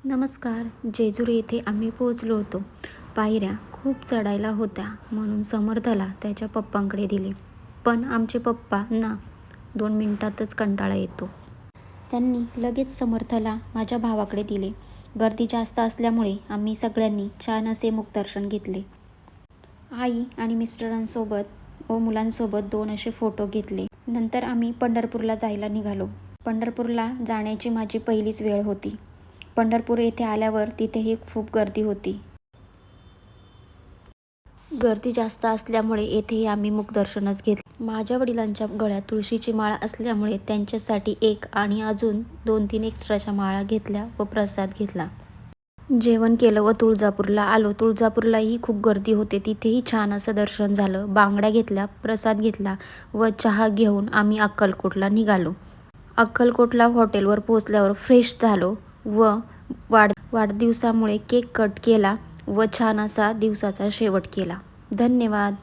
नमस्कार. जेजुरी येथे आम्ही पोहोचलो होतो. पायऱ्या खूप चढायला होत्या म्हणून समर्थला त्याच्या पप्पांकडे दिले. पण आमचे पप्पांना 2 मिनिटातच कंटाळा येतो. त्यांनी लगेच समर्थला माझ्या भावाकडे दिले. गर्दी जास्त असल्यामुळे आम्ही सगळ्यांनी छान असे मुखदर्शन घेतले. आई आणि मिस्टरांसोबत व मुलांसोबत 2 असे फोटो घेतले. नंतर आम्ही पंढरपूरला जायला निघालो. पंढरपूरला जाण्याची माझी पहिलीच वेळ होती. पंढरपूर येथे आल्यावर तिथेही खूप गर्दी होती. गर्दी जास्त असल्यामुळे येथेही आम्ही मुखदर्शनच घेतले. माझ्या वडिलांच्या गळ्यात तुळशीची माळ असल्यामुळे त्यांच्यासाठी एक आणि अजून 2-3 एक्स्ट्राच्या माळा घेतल्या व प्रसाद घेतला. जेवण केलं व तुळजापूरला आलो. तुळजापूरलाही खूप गर्दी होते. तिथेही छान असं दर्शन झालं. बांगड्या घेतल्या, प्रसाद घेतला व चहा घेऊन आम्ही अक्कलकोटला निघालो. अक्कलकोटला हॉटेलवर पोहोचल्यावर फ्रेश झालो व वाढदिवसामुळे केक कट केला व छान असा दिवसाचा शेवट केला. धन्यवाद.